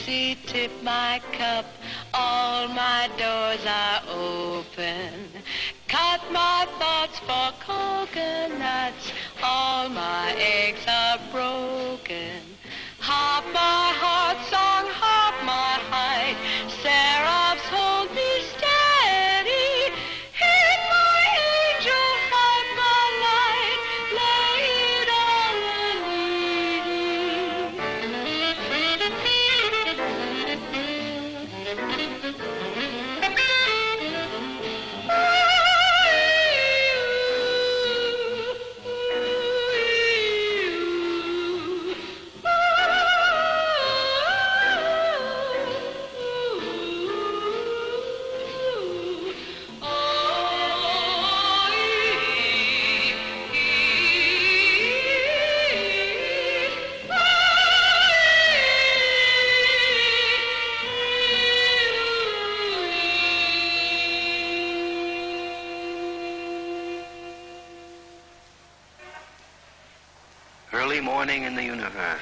daisy tip my cup, all my doors are open. Cut my thoughts for coconuts, all my eggs are broken. Harp my heart song, harp my height, seraphs hold me steady. Hit my angel, hide my light, lay it on Early morning in the universe.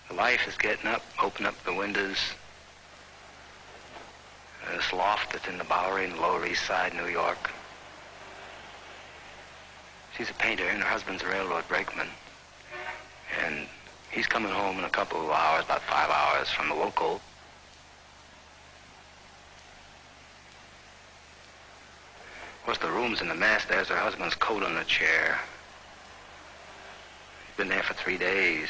The life is getting up, open up the windows. This loft that's in the Bowery in the Lower East Side, New York. She's a painter and her husband's a railroad brakeman. And he's coming home in a couple of hours, about 5 hours from the local. Of course, the room's in a mess. There's her husband's coat on the chair. Been there for 3 days.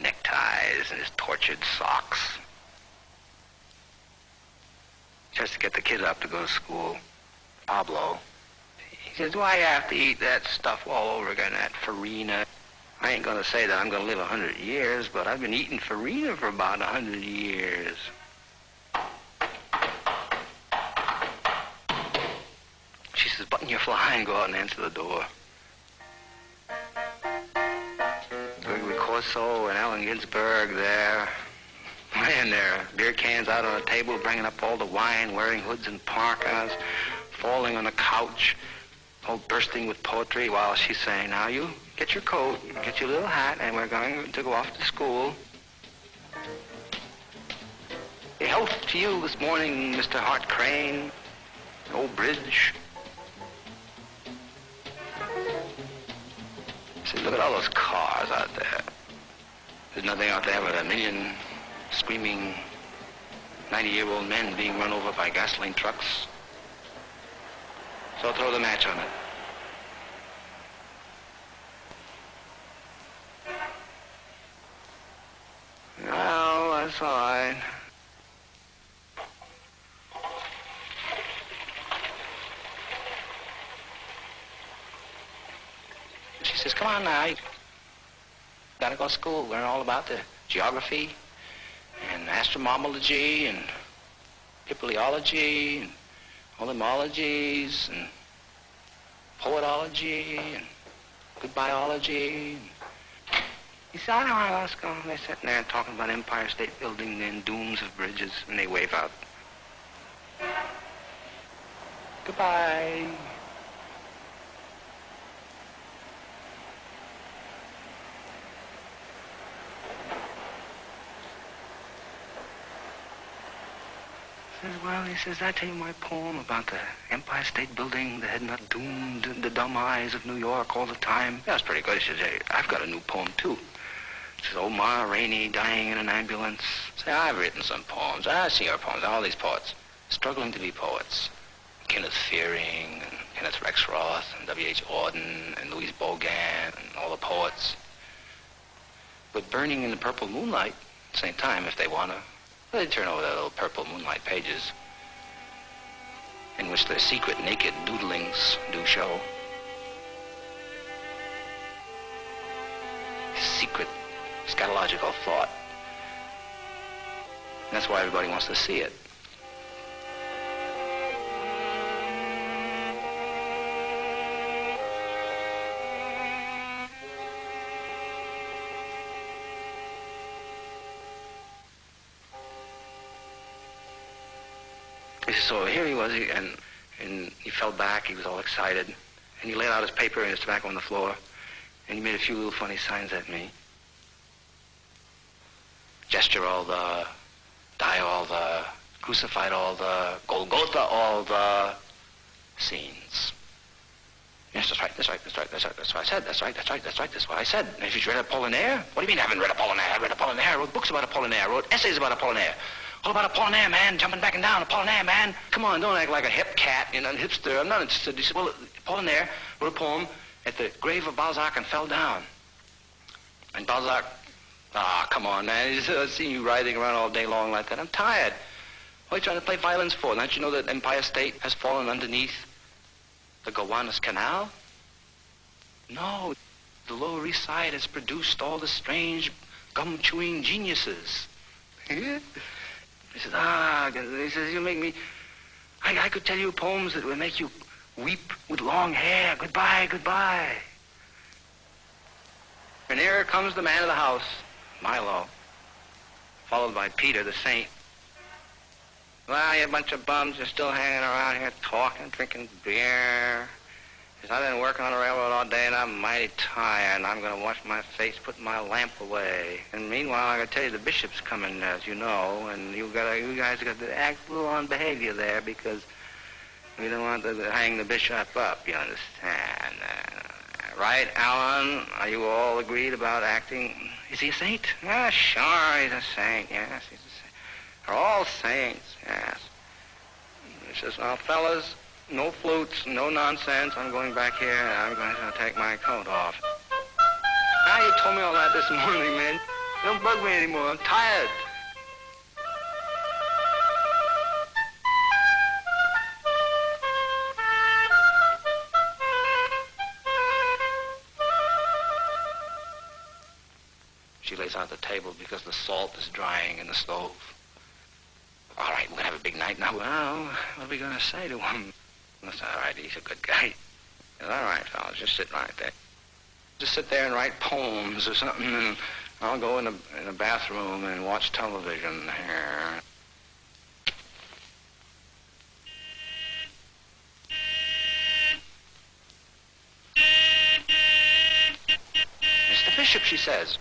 Neckties and his tortured socks. Just to get the kid up to go to school. Pablo. He says, why you have to eat that stuff all over again, that farina? I ain't gonna say that I'm gonna live 100 years, but I've been eating farina for about 100 years. She says, button your fly and go out and answer the door. Corso and Allen Ginsberg there, laying there, beer cans out on a table, bringing up all the wine, wearing hoods and parkas, falling on the couch, all bursting with poetry while she's saying, now you get your coat, get your little hat, and we're going to go off to school. A health to you this morning, Mr. Hart Crane, Old Bridge. See, look at all those cars out there. There's nothing out there but a million screaming 90-year-old men being run over by gasoline trucks. So throw the match on it. Well, that's all right. She says, come on now. Gotta go to school, learn all about the geography and astronomology and bibliology and all the homologies and poetology and good biology. He said, I don't want to go to school. They're sitting there talking about Empire State Building and dooms of bridges, and they wave out. Goodbye. Well, he says, I tell you my poem about the Empire State Building, the head nut doomed, the dumb eyes of New York all the time. That's pretty good. He says, hey, I've got a new poem, too. He says, Omar Rainey dying in an ambulance. Say, I've written some poems. I see your poems, all these poets struggling to be poets. Kenneth Fearing, and Kenneth Rexroth, and W.H. Auden, and Louise Bogan, and all the poets. But burning in the purple moonlight at the same time, if they want to. They turn over their little purple moonlight pages in which their secret naked doodlings do show. Secret scatological thought. And that's why everybody wants to see it. So here he was, and he fell back. He was all excited. And he laid out his paper and his tobacco on the floor. And he made a few little funny signs at me. gesture all the, die all the, crucified all the, Golgotha all the scenes. Yes, that's right, that's right, that's right, that's right, that's what I said, that's right, that's right, that's right, that's what I said. Have you read Apollinaire? What do you mean I haven't read Apollinaire? I read Apollinaire, I wrote books about Apollinaire, I wrote essays about Apollinaire. All about Apollinaire, man, jumping back and down, Apollinaire, man. Come on, don't act like a hip cat, you know, a hipster. I'm not interested. He said, well, Apollinaire wrote a poem at the grave of Balzac and fell down. And Balzac, come on, man. I've seen you writhing around all day long like that. I'm tired. What are you trying to play violins for? Don't you know that Empire State has fallen underneath the Gowanus Canal? No, the Lower East Side has produced all the strange gum-chewing geniuses. He says, you make me, I could tell you poems that would make you weep with long hair. Goodbye, goodbye. And here comes the man of the house, Milo, followed by Peter the Saint. Well, you bunch of bums, you're still hanging around here talking, drinking beer. Because I've been working on the railroad all day and I'm mighty tired and I'm going to wash my face, put my lamp away. And meanwhile, I got to tell you, the bishop's coming, as you know, and you guys got to act a little on behavior there because we don't want to hang the bishop up, you understand? Right, Alan? Are you all agreed about acting? Is he a saint? Yeah, sure, he's a saint, yes, he's a saint. They're all saints, yes. He says, now, fellas, no flutes, no nonsense. I'm going back here and I'm going to take my coat off. Now, you told me all that this morning, man. Don't bug me anymore. I'm tired. She lays out the table because the salt is drying in the stove. All right, we're going to have a big night now. Well, what are we going to say to him? That's all right, he's a good guy. All right, fellas, just sit right there. Just sit there and write poems or something, and I'll go in the bathroom and watch television here. Mr. Bishop, she says.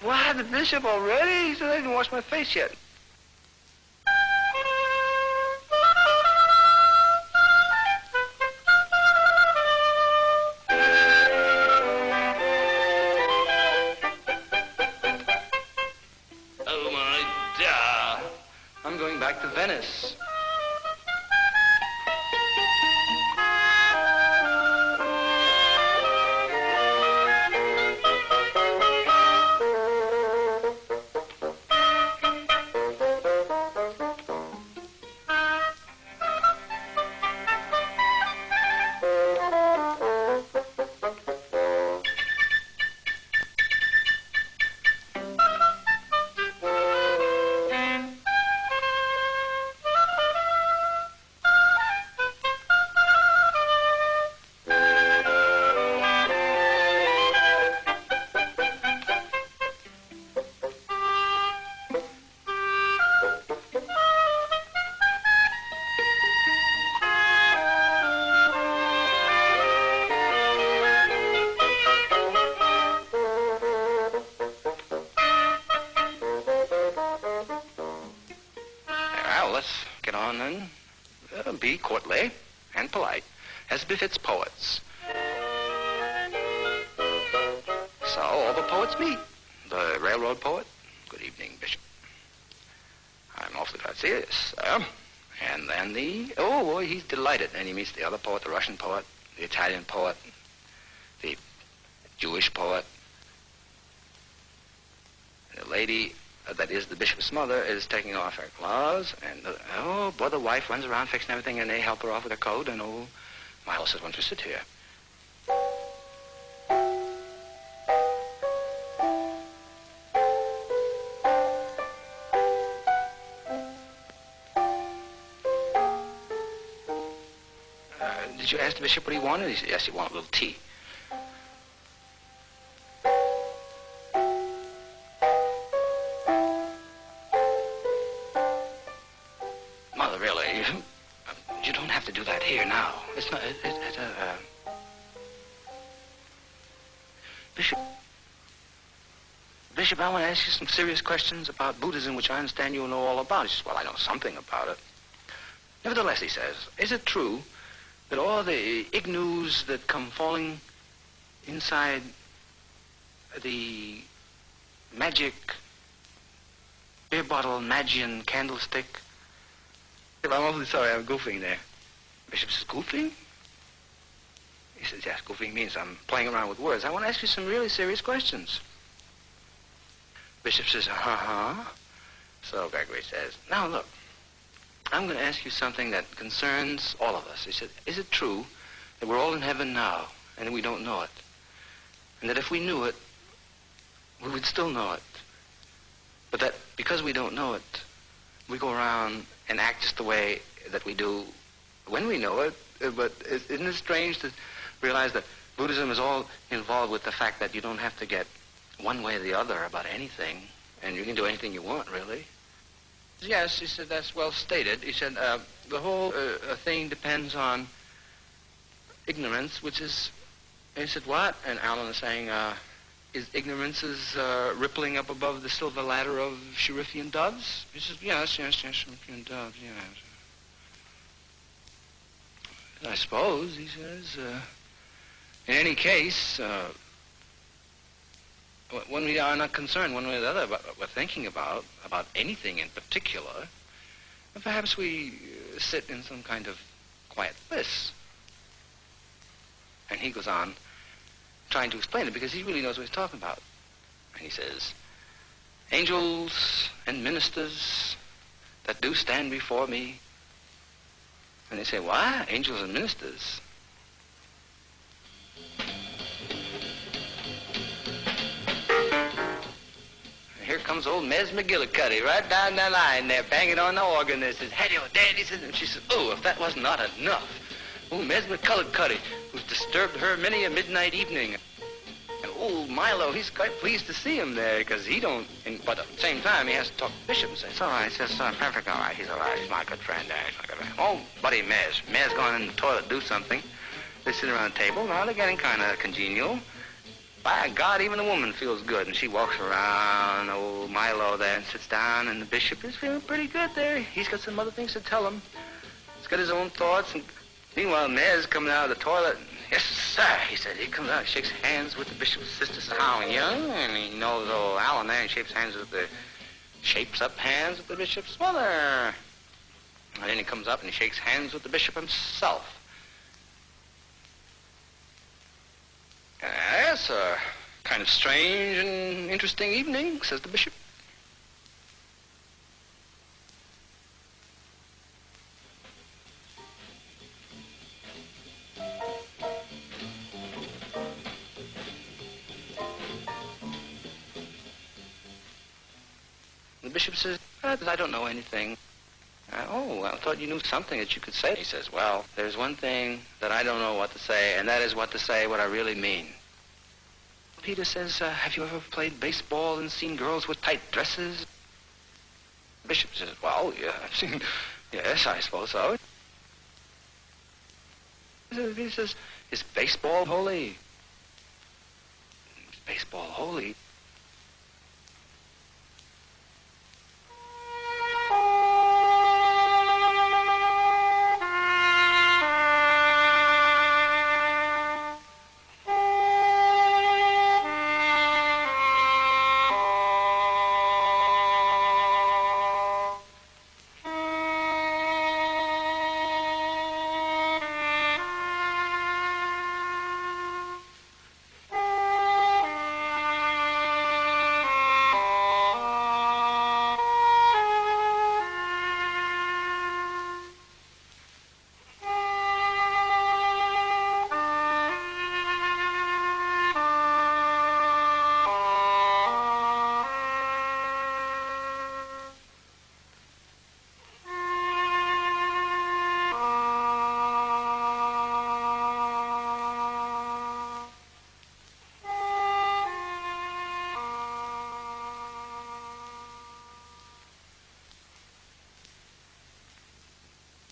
What, the bishop already? He said I didn't wash my face yet. Oh, my God. I'm going back to Venice. Be courtly and polite, as befits poets. So all the poets meet. The railroad poet, good evening, Bishop. I'm awfully glad to see you, sir. And then he's delighted. And he meets the other poet, the Russian poet, the Italian poet, the Jewish poet. The lady that is the bishop's mother is taking off her gloves, and the wife runs around fixing everything, and they help her off with her coat, and Milo says, "Why don't you sit here?" Did you ask the bishop what he wanted? He said, yes, he wanted a little tea. You don't have to do that here now. It's not, Bishop, Bishop, I want to ask you some serious questions about Buddhism, which I understand you know all about. He says, well, I know something about it. Nevertheless, he says, is it true that all the ignoos that come falling inside the magic beer bottle Magian candlestick? I'm awfully sorry, I'm goofing there. Bishop says, goofing? He says, yes, goofing means I'm playing around with words. I want to ask you some really serious questions. Bishop says, uh-huh. So Gregory says, now look, I'm going to ask you something that concerns all of us. He said, is it true that we're all in heaven now and we don't know it? And that if we knew it, we would still know it. But that because we don't know it, we go around and act just the way that we do when we know it. But isn't it strange to realize that Buddhism is all involved with the fact that you don't have to get one way or the other about anything, and you can do anything you want, really? Yes, he said, that's well stated. He said, the whole thing depends on ignorance, which is... He said, what? And Alan is saying, is ignorance rippling up above the silver ladder of Sherifian doves? He says, yes, Sherifian doves, yes. I suppose, he says. In any case, when we are not concerned one way or the other about what we're thinking about anything in particular, perhaps we sit in some kind of quiet bliss. And he goes on trying to explain it because he really knows what he's talking about. And he says, angels and ministers that do stand before me. And they say, what? Angels and ministers? Here comes old Mez McGillicuddy right down the line there, banging on the organ. There says, "Hey, Dad," he says, and she says, "Oh, if that was not enough." Old Mez McGillicuddy, who's disturbed her many a midnight evening. And old Milo, he's quite pleased to see him there, because he don't, but at the same time, he has to talk to Bishop and say, "It's all right," he says, "Perfect, all right, he's all right, he's my good friend there, he's my good friend." Oh, buddy Mez going in the toilet to do something. They sit around the table, now they're getting kind of congenial. By God, even the woman feels good, and she walks around old Milo there and sits down, and the Bishop is feeling pretty good there. He's got some other things to tell him. He's got his own thoughts, and meanwhile, Mez coming out of the toilet, "Yes, sir," he said. He comes out, shakes hands with the Bishop's sister, says, "How are you?" And he knows old Alan there, and shapes up hands with the Bishop's mother. And then he comes up and he shakes hands with the Bishop himself. Yes, a kind of strange and interesting evening, says the Bishop. The Bishop says, "I don't know anything." "Oh, I thought you knew something that you could say." He says, "Well, there's one thing that I don't know what to say, and that is what to say what I really mean." Peter says, "Have you ever played baseball and seen girls with tight dresses?" The Bishop says, "Well, yeah, I've seen, yes, I suppose so." He says, "Is baseball holy?" "Is baseball holy?"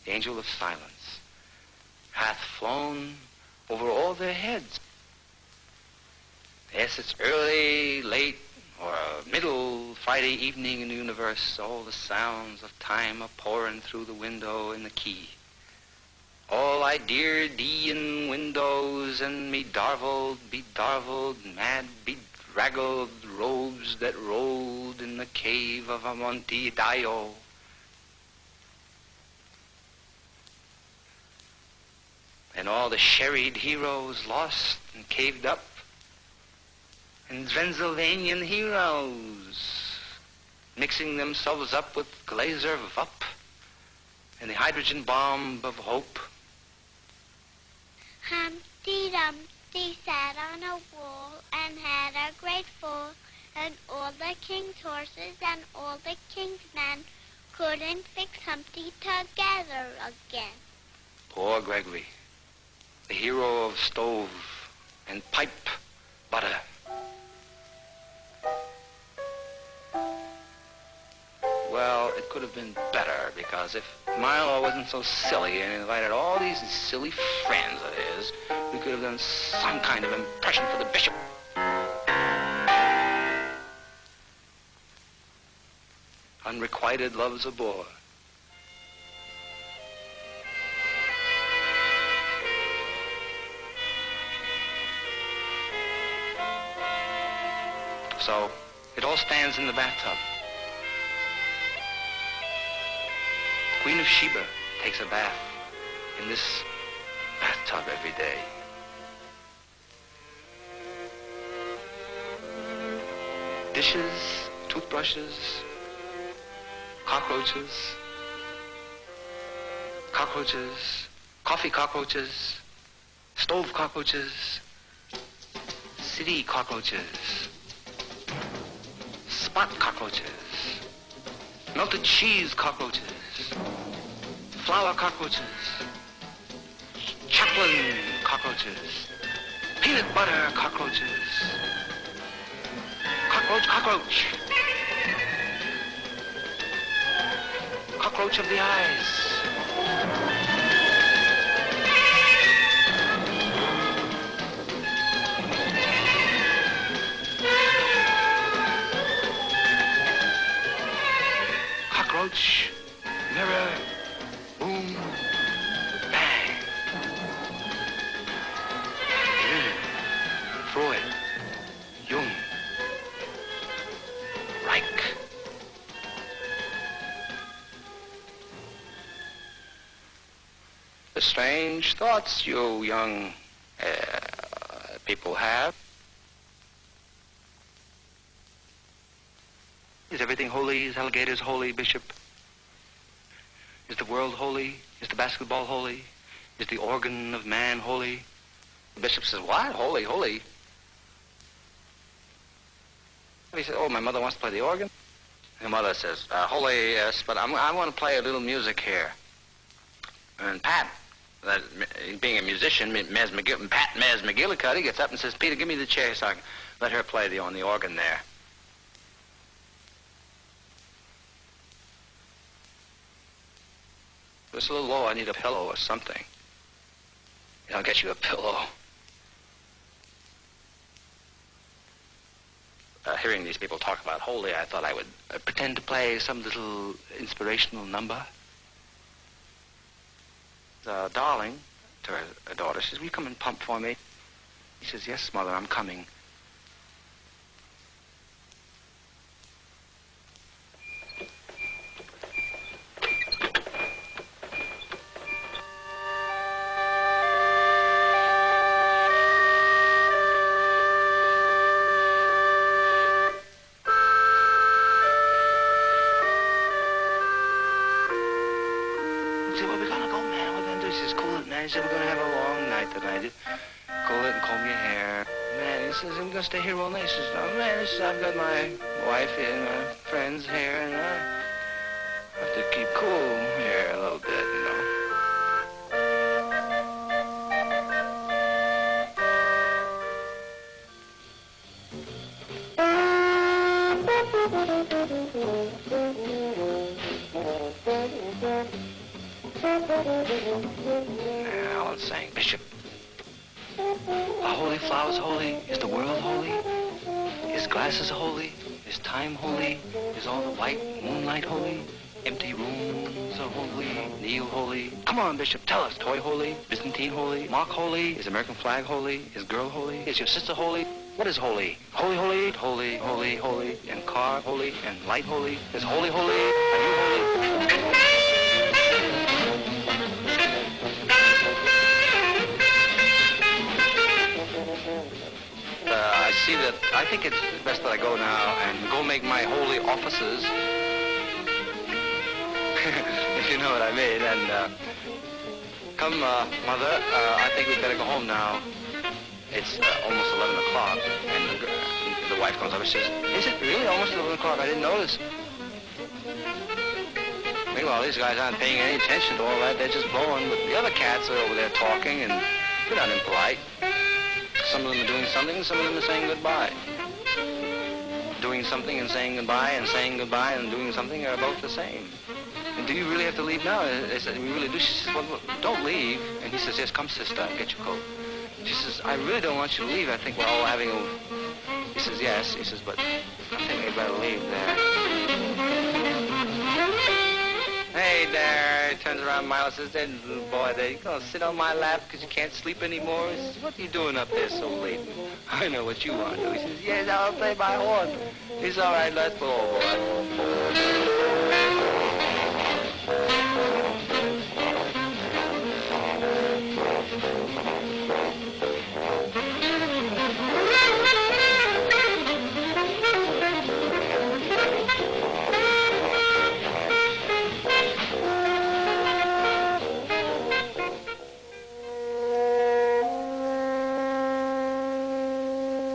The angel of silence hath flown over all their heads. The Yes, it's early, late, or a middle Friday evening in the universe. All the sounds of time are pouring through the window in the key. All I dear thee in windows and me bedarveled, mad, bedraggled robes that rolled in the cave of Amontillado. And all the sherried heroes lost and caved up, and Transylvanian heroes mixing themselves up with Glazer Vup and the hydrogen bomb of hope. Humpty Dumpty sat on a wall and had a great fall, and all the king's horses and all the king's men couldn't fix Humpty together again. Poor Gregory, the hero of stove and pipe butter. Well, it could have been better, because if Milo wasn't so silly and invited all these silly friends of his, we could have done some kind of impression for the bishop. Unrequited love's a bore. So, it all stands in the bathtub. Queen of Sheba takes a bath in this bathtub every day. Dishes, toothbrushes, cockroaches, coffee cockroaches, stove cockroaches, city cockroaches, spot cockroaches, melted cheese cockroaches, flour cockroaches, Chaplin cockroaches, peanut butter cockroaches, cockroach, cockroach of the eyes. Cockroach, mirror, boom, bang. Freud, Jung, Reich. The strange thoughts you young people have. Is everything holy? Is alligators holy, Bishop? Is the world holy? Is the basketball holy? Is the organ of man holy? The bishop says, what? Holy, holy? And he said, oh, my mother wants to play the organ? And the mother says, holy, yes, but I want to play a little music here. And Pat, being a musician, Pat Mez McGillicuddy gets up and says, Peter, give me the chair so I can let her play on the organ there. It's a little low. I need a pillow or something. I'll get you a pillow. Hearing these people talk about holy, I thought I would pretend to play some little inspirational number. The darling, to her daughter, says, will you come and pump for me? He says, yes, Mother, I'm coming. He said, we're going to have a long night tonight. Cool it and comb your hair. Man, he says, I'm going to stay here all night. He says, oh, man, he says, I've got my wife here and my friends here, and I have to keep cool here a little bit, you know. Alan sang, Bishop, Are holy flowers holy? Is the world holy? Is glasses holy? Is time holy? Is all the white moonlight holy? Empty rooms are holy. Kneel holy. Come on, Bishop, tell us. Toy holy? Byzantine holy? Mark holy? Is American flag holy? Is girl holy? Is your sister holy? What is holy? Holy, holy, holy, holy, holy. And car holy? And light holy? Is holy, holy? Are you holy? I see that. I think it's best that I go now and go make my holy offices. If you know what I mean. And come, Mother, I think we'd better go home now. It's almost 11 o'clock. And the wife comes up and says, is it really almost 11 o'clock? I didn't notice. Meanwhile, these guys aren't paying any attention to all that. They're just blowing. But the other cats are over there talking, and they're not impolite. Some of them are doing something, and some of them are saying goodbye. Doing something and saying goodbye and doing something are both the same. And do you really have to leave now? They said, we really do. She says, well, don't leave. And he says, yes, come, sister, get your coat. She says, I really don't want you to leave. I think we're all having a... He says, yes. He says, but I think we better leave there. Hey there. He turns around, Milo says, there, little boy there, you gonna sit on my lap because you can't sleep anymore? He says, what are you doing up there so late? I know what you want to do. He says, yes, I'll play my horn. He says, all right, let's go, boy.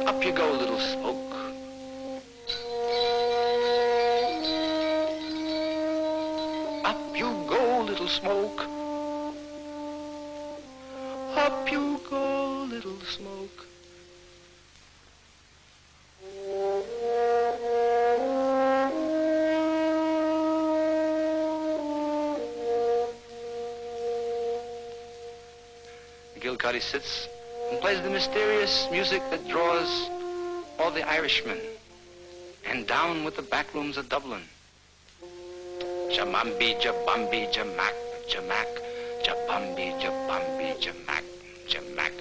Up you go, little smoke. Up you go, little smoke. Up you go, little smoke. McGillicuddy sits and plays the mysterious music that draws all the Irishmen. And down with the back rooms of Dublin. Jamambi, jabambi, jamak, jamak, jabambi, jabambi, jamak, jamak.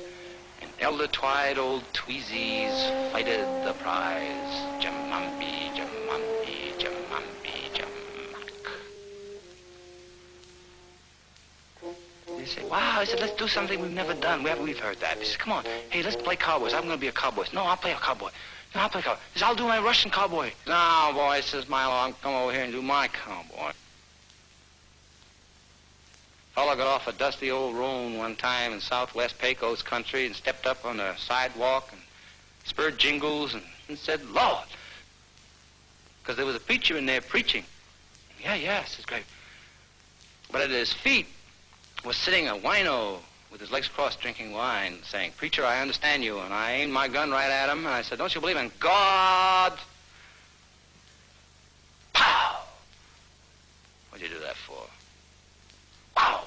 And elder-twide old tweezies fighted the prize. Jamambi, jamambi, jamambi, jamak. They say, wow, I said, let's do something we've never done. We've heard that. He says, come on, hey, let's play cowboys. I'm going to be a cowboy. No, I'll play a cowboy. No, I'll play a cowboy. He says, I'll do my Russian cowboy. No, boy, says Milo, I'm come over here and do my cowboy. Fella got off a dusty old roan one time in southwest Pecos country and stepped up on a sidewalk and spurred jingles and said, Lord. Because there was a preacher in there preaching. Yeah, says great. But at his feet was sitting a wino with his legs crossed drinking wine, saying, preacher, I understand you. And I aimed my gun right at him, and I said, don't you believe in God? Pow! What'd you do that for? Wow!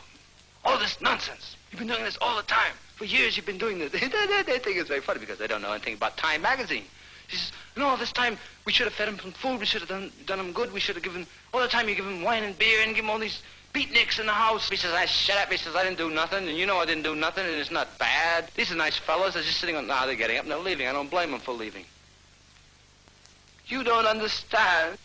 All this nonsense. You've been doing this all the time. For years you've been doing this. They think it's very funny because they don't know anything about Time magazine. She says, no, this time we should have fed him some food. We should have done him good. We should have given, all the time you give him wine and beer and give him all these beatniks in the house. He says, shut up. He says, I didn't do nothing, and you know I didn't do nothing, and it's not bad. These are nice fellows. They're just sitting on, now they're getting up and they're leaving. I don't blame them for leaving. You don't understand.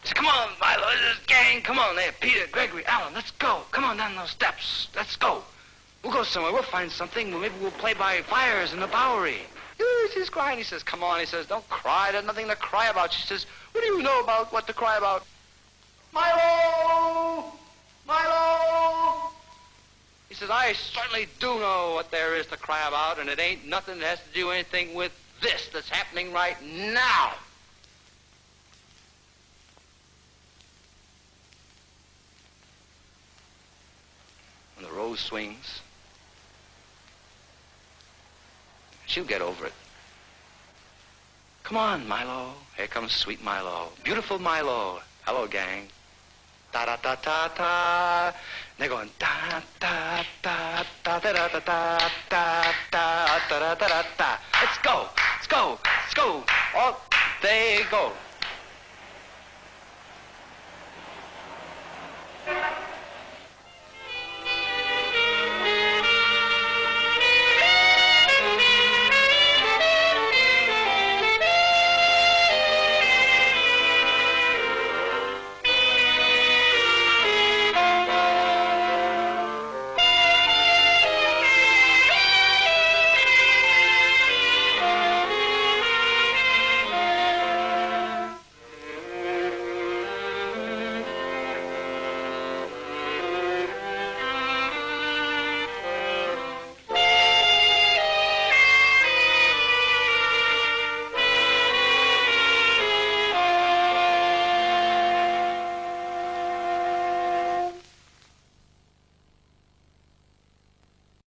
He says, come on, Milo, this is gang. Come on there, Peter, Gregory, Alan, let's go. Come on down those steps. Let's go. We'll go somewhere. We'll find something. Maybe we'll play by fires in the Bowery. She's crying. He says, come on. He says, don't cry. There's nothing to cry about. She says, what do you know about what to cry about? Milo! Milo! He says, I certainly do know what there is to cry about, and it ain't nothing that has to do anything with this that's happening right now. When the rose swings, she'll get over it. Come on, Milo. Here comes sweet Milo. Beautiful Milo. Hello, gang. Ta-da-ta-ta-ta. They're going ta-ta-ta-ta-ta-ta-ta-ta-ta-ta-ta. Let's go, let's go, let's go. Oh, they go.